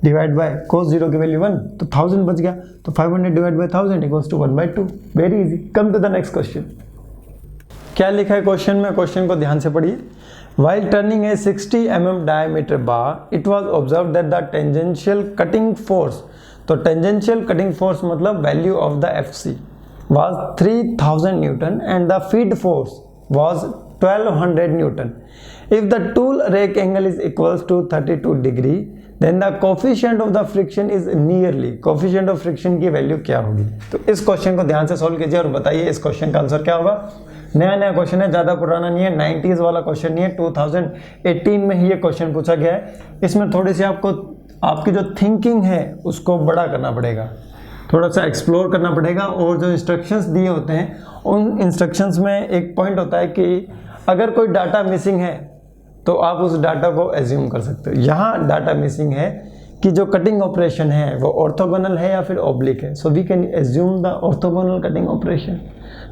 डिवाइड बाय कोस 0 की वैल्यू 1, तो 1000 बच गया। तो 500 divide by 1000 equals to 1/2। Very easy. Come to the next question. क्या लिखा है क्वेश्चन में, क्वेश्चन को ध्यान से पढ़िए। While turning a 60 mm diameter bar, it was observed that the tangential cutting force, तो tangential cutting force मतलब value of the FC was 3000 Newton and the feed force was 1200 Newton. If the tool rake angle is equals to 32 degree, then the coefficient of the friction is nearly, coefficient of friction की value क्या होगी। तो इस question को ध्यान से solve कीजिए और बताइए इस क्वेश्चन का आंसर क्या होगा। नया नया क्वेश्चन है, ज़्यादा पुराना नहीं है, 90s वाला क्वेश्चन नहीं है, 2018 में ही ये क्वेश्चन पूछा गया है। इसमें थोड़ी सी आपको आपकी जो थिंकिंग है उसको बड़ा करना पड़ेगा, थोड़ा सा एक्सप्लोर करना पड़ेगा। और जो इंस्ट्रक्शंस दिए होते हैं उन इंस्ट्रक्शंस में एक पॉइंट होता है कि अगर कोई डाटा मिसिंग है तो आप उस डाटा को एज्यूम कर सकते हो। यहाँ डाटा मिसिंग है कि जो कटिंग ऑपरेशन है वो ऑर्थोगोनल है या फिर ऑब्लिक है, so we can assume the orthogonal cutting operation.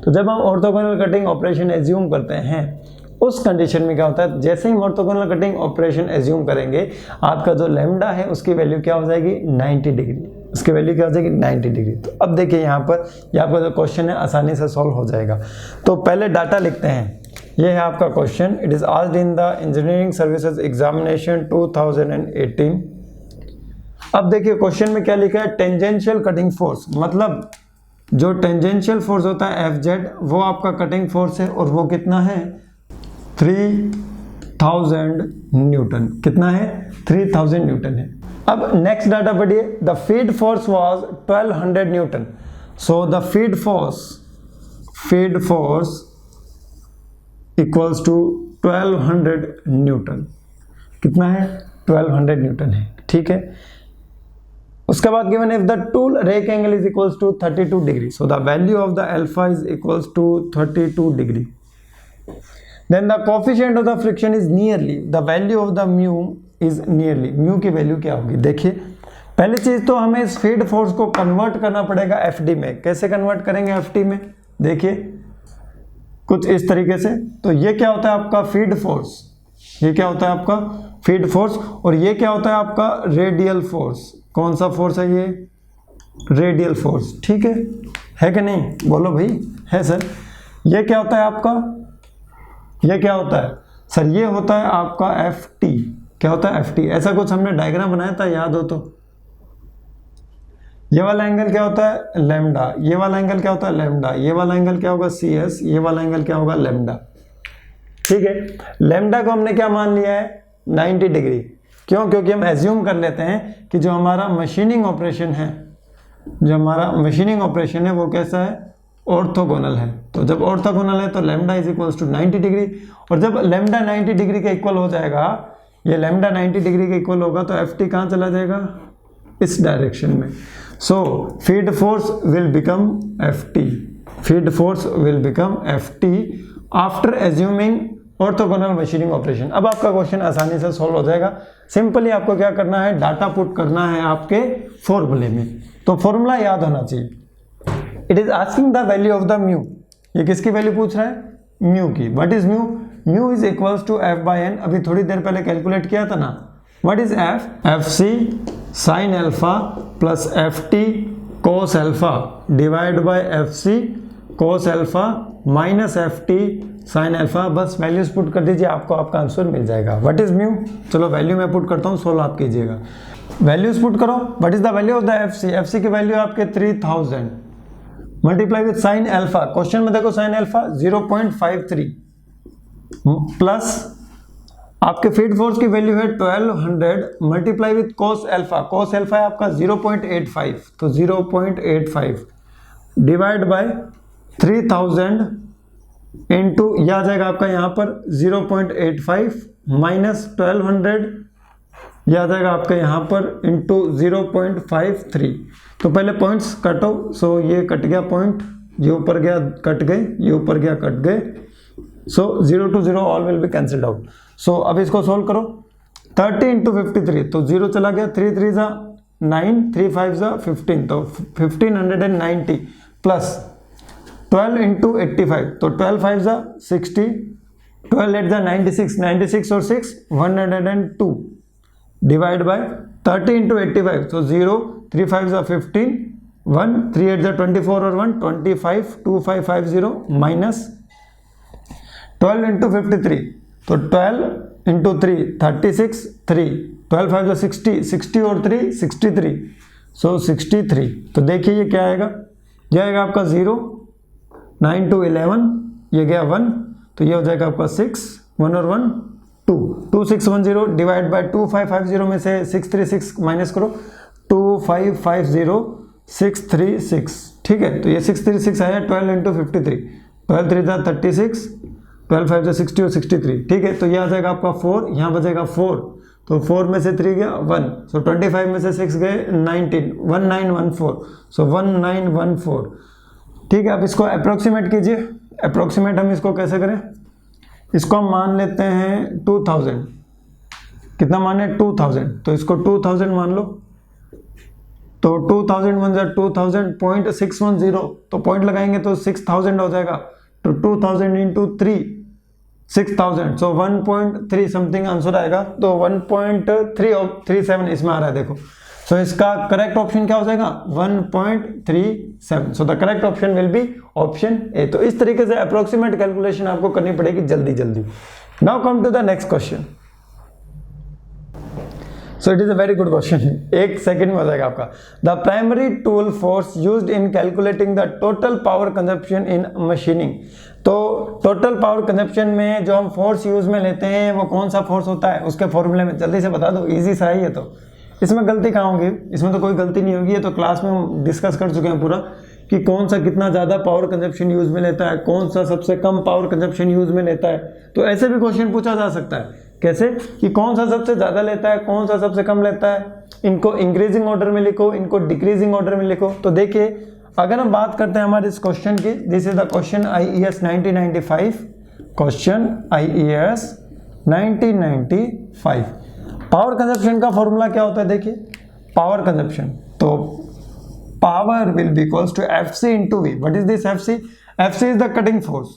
तो जब हम ऑर्थोगोनल कटिंग ऑपरेशन एज्यूम करते हैं उस कंडीशन में क्या होता है, जैसे ही ऑर्थोगोनल कटिंग ऑपरेशन एज्यूम करेंगे आपका जो लैम्डा है उसकी वैल्यू क्या हो जाएगी, 90 डिग्री। उसकी वैल्यू क्या हो जाएगी, 90 डिग्री। तो अब देखिए यहाँ पर ये आपका जो क्वेश्चन है आसानी से सॉल्व हो जाएगा। तो पहले डाटा लिखते हैं। ये है आपका question. It is asked in the engineering services examination 2018। अब देखिए क्वेश्चन में क्या लिखा है, टेंजेंशियल कटिंग फोर्स, मतलब जो टेंजेंशियल फोर्स होता है Fz वो आपका कटिंग फोर्स है और वो कितना है, 3000 न्यूटन। कितना है, 3000 न्यूटन है। अब नेक्स्ट डाटा पढ़िए। The feed force was 1200 newton. So the feed force equals to 1200 newton. कितना है, 1200 न्यूटन है, ठीक है। उसके बाद given if the tool rake angle is equals to 32 degree, so the value of the alpha is equals to 32 degree, then the coefficient of the friction is nearly, the value of the mu is nearly. Mu की value क्या होगी, देखिए पहली चीज तो हमें इस feed force को कन्वर्ट करना पड़ेगा एफडी में। कैसे कन्वर्ट करेंगे एफडी में, देखिए कुछ इस तरीके से। तो ये क्या होता है आपका फीड फोर्स, ये क्या होता है आपका फीड फोर्स, और ये क्या होता है आपका रेडियल फोर्स। कौन सा फोर्स है ये, रेडियल फोर्स, ठीक है कि नहीं, बोलो भाई, है सर। ये क्या होता है आपका, ये क्या होता है सर, ये होता है आपका एफ टी। क्या होता है एफ टी, ऐसा कुछ हमने डायग्राम बनाया था, याद हो तो। ये वाला एंगल क्या होता है, लैम्डा। ये वाला एंगल क्या होता है, लैम्डा। ये वाला एंगल क्या होगा, सी एस। ये वाला एंगल क्या होगा, लैम्डा, ठीक है। लैम्डा को हमने क्या मान लिया है, 90 डिग्री। क्यों, क्योंकि हम एज्यूम कर लेते हैं कि जो हमारा मशीनिंग ऑपरेशन है, जो हमारा मशीनिंग ऑपरेशन है वो कैसा है, ऑर्थोगोनल है। तो जब ऑर्थोगोनल है तो lambda is equals to 90 degree, और जब लैम्डा 90 डिग्री के इक्वल हो जाएगा, ये लैम्डा 90 डिग्री के इक्वल होगा तो एफ कहाँ चला जाएगा, इस डायरेक्शन में। So feed force will become F feed force will become F after assuming orthogonal machining operation. अब आपका क्वेश्चन आसानी से सॉल्व हो जाएगा। सिंपली आपको क्या करना है, डाटा पुट करना है आपके फॉर्मूले में। तो फॉर्मूला याद होना चाहिए। It is asking the value of the mu, ये किसकी वैल्यू पूछ रहा है, म्यू की। What is mu, mu is equals to F by N, अभी थोड़ी देर पहले कैलकुलेट किया था ना। What is F, F C sine alpha plus F T cos alpha divide by F C cos alpha minus F T sine alpha. बस values put कर दीजिए, आपको आपका आंसर मिल जाएगा। व्हाट इज म्यू, चलो वैल्यू मैं पुट करता हूँ, सोल्व आप कीजिएगा। वैल्यूज पुट करो। What is the value of the F C, F C की वैल्यू आपके 3000 multiply with sine alpha, question में देखो साइन एल्फा 0.53 प्लस आपके फीड फोर्स की वैल्यू है 1200 multiply with cos alpha, cos alpha है आपका 0.85, तो 0.85 डिवाइड बाय 3000 इंटू यह आ जाएगा आपका यहाँ पर 0.85 माइनस 1200, यह आ जाएगा आपका यहाँ पर इंटू 0.53। तो पहले पॉइंट्स कटो, सो ये कट गया पॉइंट, ये ऊपर गया कट गए, ये ऊपर गया कट गए, so 0 to 0 all will be cancelled out. So अब इसको सोल्व करो। 30 इंटू 53, तो 0 चला गया, 3 3 जा 9, 3 5 जा 15, तो 1590 प्लस 12 इंटू 85, तो 12 5 जा 60, 12 8 जा 96, 96 और 6 102 डिवाइड बाय 30 इंटू 85, तो 0, 3 5 जा 15, 1 3 8 जा 24 और 1 25, 2550 माइनस 12 इंटू 53, तो 12 इंटू 3 36, 3 12 5 जा 60, 60 और 3 63, सो 63। तो देखिए ये क्या आएगा, यह आएगा आपका 0, 9 to 11, ये गया 1, तो ये हो जाएगा आपका 6, 1 और 1 2, 2610 डिवाइड बाय 2550 में से 636 माइनस करो, 2550 636, ठीक है। तो ये 636 आया 12 इंटू 53, 12 3 जा 36, 12 5 जा 60 और 63, ठीक है। तो ये आ जाएगा आपका 4, यहाँ बचेगा 4, तो 4 में से 3 गया 1, सो 25 में से 6 गए 19, 1914, सो 1914, ठीक है। अब इसको अप्रोक्सीमेट कीजिए। अप्रोक्सीमेट हम इसको कैसे करें, इसको हम मान लेते हैं 2000, कितना माने 2000, तो इसको 2000 मान लो, तो 2000 बन जाए 2000.610, तो पॉइंट लगाएंगे तो 6000 हो जाएगा, तो 2000 इंटू 3 6000, सो 1.3 समथिंग आंसर आएगा, तो 1.337 इसमें आ रहा है देखो। सो इसका करेक्ट ऑप्शन क्या हो जाएगा 1.37, सो the correct option will B option A. तो इस तरीके से अप्रोक्सीमेट कैलकुलेशन आपको करनी पड़ेगी जल्दी जल्दी। Now come to the next question. So it is a very good question, 1 second में हो जाएगा आपका। The primary tool force used in calculating the total power consumption in machining. तो टोटल पावर कंजप्शन में जो हम फोर्स यूज में लेते हैं वो कौन सा फोर्स होता है, उसके फॉर्मूले में जल्दी से बता दो, इजी सा ही है, तो इसमें गलती कहाँ होगी, इसमें तो कोई गलती नहीं होगी, ये तो क्लास में हम डिस्कस कर चुके हैं पूरा कि कौन सा कितना ज़्यादा पावर कंजप्शन यूज में लेता है, कौन सा सबसे कम पावर कंजप्शन यूज में लेता है। तो ऐसे भी क्वेश्चन पूछा जा सकता है, कैसे कि कौन सा सबसे ज़्यादा लेता है, कौन सा सबसे कम लेता है, इनको इंक्रीजिंग ऑर्डर में लिखो, इनको डिक्रीजिंग ऑर्डर में लिखो। तो देखिए अगर हम बात करते हैं हमारे इस क्वेश्चन की, this is the question IES 1995, question IES 1995। Power consumption का फॉर्मूला क्या होता है, देखिए पावर कंजप्शन, तो power will be equals to FC into V। What is this FC? FC is the cutting force,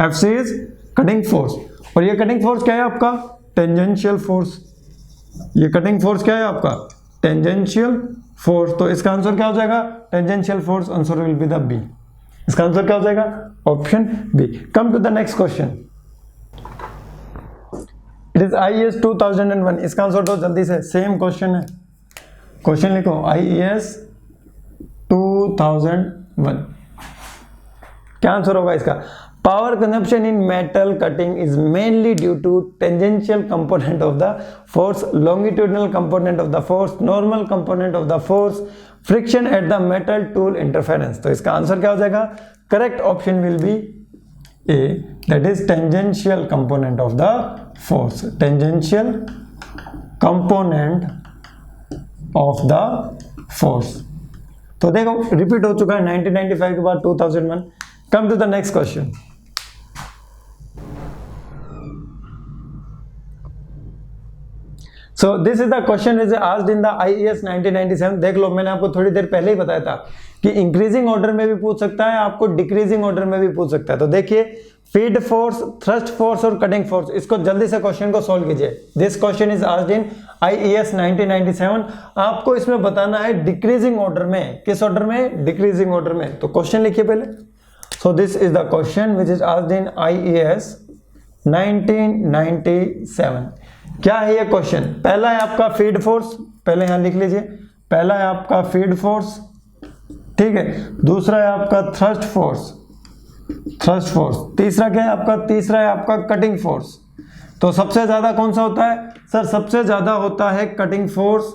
FC is cutting force, और ये cutting force क्या है आपका टेंजेंशियल फोर्स। ये कटिंग फोर्स क्या है आपका टेंजेंशियल फोर्स। तो इसका आंसर क्या हो जाएगा tangential force, answer will be the B. इसका आंसर क्या हो जाएगा option B. Come to the next question, it is IES 2001। इसका आंसर दो जल्दी से, सेम क्वेश्चन है, क्वेश्चन लिखो IES 2001। क्या आंसर होगा इसका? Power consumption in metal cutting is mainly due to tangential component of the force, longitudinal component of the force, normal component of the force, friction at the metal tool interference. तो इसका answer क्या हो जाएगा? Correct option will B A, that is tangential component of the force, tangential component of the force. तो देखो repeat हो चुका है 1995 के बाद 2001। Come to the next question. So this is the question is asked in the IES 1997। देख लो, मैंने आपको थोड़ी देर पहले ही बताया था कि इंक्रीजिंग ऑर्डर में भी पूछ सकता है, आपको डिक्रीजिंग ऑर्डर में भी पूछ सकता है। तो देखिए, फीड फोर्स, थ्रस्ट फोर्स और कटिंग फोर्स, इसको जल्दी से क्वेश्चन को सॉल्व कीजिए। This question is asked in IES 1997। आपको इसमें बताना है डिक्रीजिंग ऑर्डर में। किस ऑर्डर में? डिक्रीजिंग ऑर्डर में। तो क्वेश्चन लिखिए पहले। सो this is the question which is asked in IES 1997। क्या है ये क्वेश्चन? पहला है आपका फीड फोर्स, पहले यहां लिख लीजिए। पहला है आपका फीड फोर्स, ठीक है। दूसरा है आपका थ्रस्ट फोर्स, थ्रस्ट फोर्स। तीसरा क्या है आपका? तीसरा है आपका कटिंग फोर्स। तो सबसे ज्यादा कौन सा होता है? सर सबसे ज्यादा होता है कटिंग फोर्स।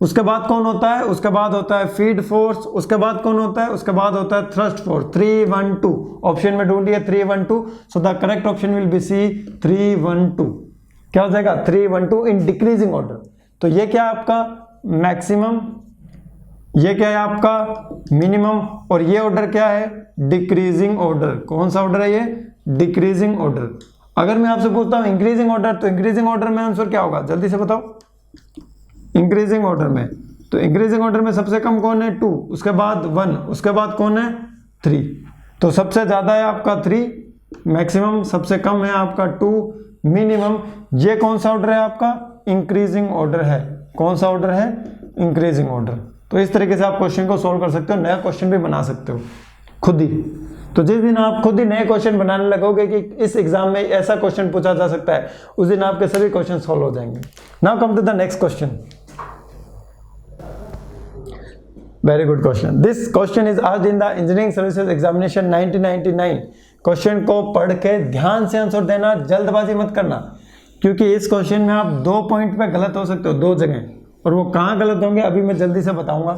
उसके बाद कौन होता है? उसके बाद होता है फीड फोर्स। उसके बाद कौन होता है? उसके बाद होता है थ्रस्ट फोर्स। 312 ऑप्शन में ढूंढिए 312। So the correct option will be C 312। क्या हो जाएगा? 312 इन डिक्रीजिंग ऑर्डर। तो ये क्या है आपका मैक्सिमम, ये क्या है आपका मिनिमम, और ये ऑर्डर क्या है? Decreasing order. कौन सा ऑर्डर है ये? Decreasing order. अगर मैं आपसे पूछता हूं इंक्रीजिंग ऑर्डर, तो इंक्रीजिंग ऑर्डर में आंसर क्या होगा? जल्दी से बताओ। इंक्रीजिंग ऑर्डर में, तो इंक्रीजिंग ऑर्डर में सबसे कम कौन है? 2, उसके बाद 1, उसके बाद कौन है? 3। तो सबसे ज्यादा है आपका 3, मैक्सिमम सबसे कम है आपका 2, मिनिमम। ये कौन सा ऑर्डर है आपका? इंक्रीजिंग ऑर्डर है। कौन सा ऑर्डर है? Increasing order. तो इस तरीके से आप क्वेश्चन को सोल्व कर सकते हो, नया क्वेश्चन भी बना सकते हो खुद ही। तो जिस दिन आप खुद ही नए क्वेश्चन बनाने लगोगे कि इस एग्जाम में ऐसा क्वेश्चन पूछा जा सकता है, उस दिन आपके सभी क्वेश्चन सोल्व हो जाएंगे। Now come to the next question. Very good question. This question is asked in the engineering services examination 1999। क्वेश्चन को पढ़ के ध्यान से आंसर देना, जल्दबाजी मत करना, क्योंकि इस क्वेश्चन में आप 2 पॉइंट पे गलत हो सकते हो, 2 जगह, और वो कहां गलत होंगे अभी मैं जल्दी से बताऊंगा।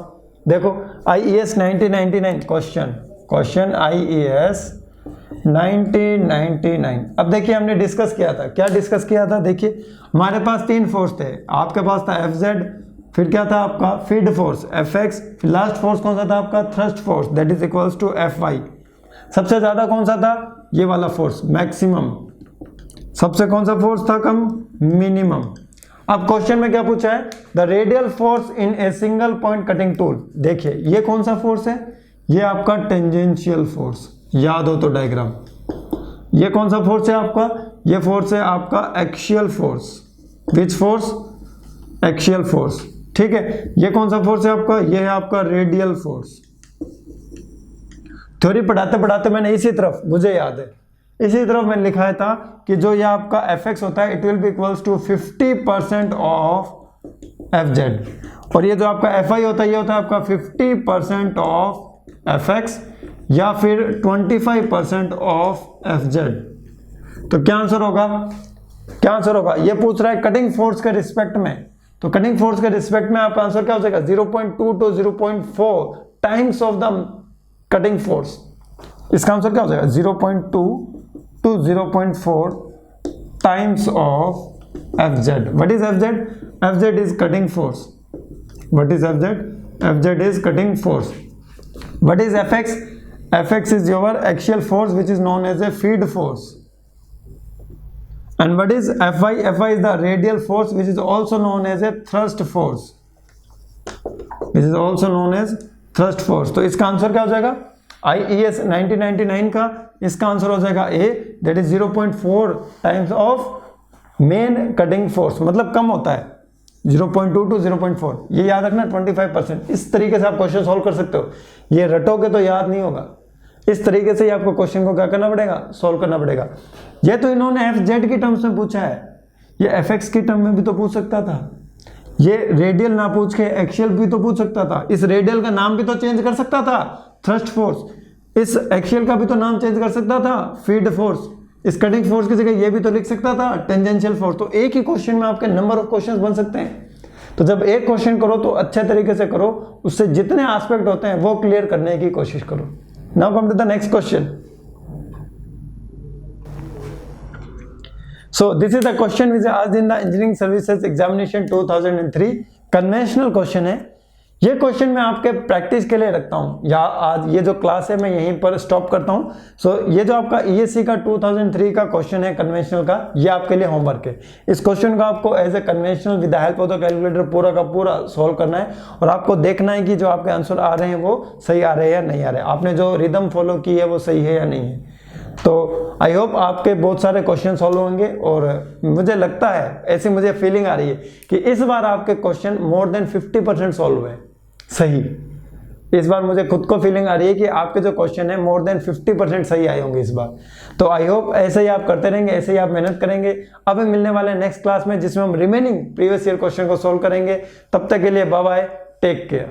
देखो IES 1999 क्वेश्चन IES 1999। अब देखिए हमने डिस्कस किया था, क्या डिस्कस किया था? देखिए हमारे पास 3 फोर्स थे, आपके पास था FZ, फिर क्या था आपका फीड फोर्स FX, फिर लास्ट फोर्स कौन सा था आपका? Thrust force, that is equals to FY। सबसे ज्यादा कौन सा था? ये वाला फोर्स, मैक्सिमम। सबसे कौन सा फोर्स था कम? मिनिमम। अब क्वेश्चन में क्या पूछा है? The radial force in a single point cutting tool. देखिए ये कौन सा फोर्स है? ये आपका टेंजेंशियल फोर्स, याद हो तो डायग्राम। ये कौन सा फोर्स है आपका? ये फोर्स है आपका axial force. Which force? Axial force, ठीक है। ये कौन सा फोर्स है आपका? ये है आपका रेडियल फोर्स। थ्योरी पढ़ाते पढ़ाते मैंने इसी तरफ, मुझे याद है, इसी तरफ मैंने लिखा था कि जो ये आपका Fx होता है, it will be equals to 50% of Fz, और ये जो आपका Fy होता है, ये होता है आपका 50% ऑफ Fx या फिर 25% ऑफ Fz। तो क्या आंसर होगा? क्या आंसर होगा? ये पूछ रहा है कटिंग फोर्स के रिस्पेक्ट में, तो कटिंग फोर्स के रिस्पेक्ट में आपका आंसर क्या हो जाएगा? 0.2 to 0.4 times of the cutting force. इसका आंसर क्या हो जाएगा? 0.2 to 0.4 times of Fz। What is Fz? Fz is cutting force. What is Fz? Fz is cutting force. What is Fx? Fx is your axial force which is known as a feed force. And what is Fy? Fy is the radial force which is also known as a thrust force. Which is also known as thrust force. तो इसका answer क्या हो जाएगा? IES 1999 का इसका answer हो जाएगा A, that is 0.4 times of main cutting force, मतलब कम होता है 0.2 to 0.4। ये याद रखना 25%। इस तरीके से आप क्वेश्चन सॉल्व कर सकते हो, ये रटोगे तो याद नहीं होगा। इस तरीके से ही आपको क्वेश्चन को क्या करना पड़ेगा? सॉल्व करना पड़ेगा। ये तो इन्होंने FZ की टर्म्स में पूछा है, ये Fx की टर्म में भी तो पूछ सकता था, ये रेडियल ना पूछ के एक्सियल भी तो पूछ सकता था, इस रेडियल का नाम भी तो चेंज कर सकता था थ्रस्ट फोर्स, इस एक्सियल का भी तो नाम चेंज कर सकता था फीड फोर्स, इस कटिंग फोर्स की जगह ये भी तो लिख सकता था टेंजेंशियल फोर्स। तो एक ही क्वेश्चन में आपके नंबर ऑफ क्वेश्चंस बन सकते हैं। तो जब एक क्वेश्चन करो तो अच्छे तरीके से करो, उससे जितने एस्पेक्ट होते हैं वो क्लियर करने की कोशिश करो। Now come to the next question. So this is the question which asked in the engineering services examination 2003। Conventional question है। ये क्वेश्चन मैं आपके प्रैक्टिस के लिए रखता हूं, या आज ये जो क्लास है मैं यहीं पर स्टॉप करता हूं। सो ये जो आपका ईएससी का 2003 का क्वेश्चन है कन्वेंशनल का, ये आपके लिए होमवर्क है। इस क्वेश्चन को आपको as a conventional with the help of the calculator पूरा का पूरा सॉल्व करना है, और आपको देखना है कि जो आपके आंसर आ रहे हैं वो सही आ रहे हैं या नहीं आ रहे हैं, आपने जो रिदम फॉलो की है वो सही है या नहीं है। तो आई होप आपके बहुत सारे क्वेश्चन सॉल्व होंगे, और मुझे लगता है, ऐसी मुझे फीलिंग आ रही है कि इस बार आपके क्वेश्चन मोर देन 50% सॉल्व हुए सही। इस बार मुझे खुद को फीलिंग आ रही है कि आपके जो क्वेश्चन है मोर देन 50% सही आए होंगे इस बार। तो आई होप ऐसे ही आप करते रहेंगे, ऐसे ही आप मेहनत करेंगे। अब हम मिलने वाले नेक्स्ट क्लास में जिसमें हम रिमेनिंग प्रीवियस ईयर क्वेश्चन को सॉल्व करेंगे। तब तक के लिए बाय बाय, टेक केयर।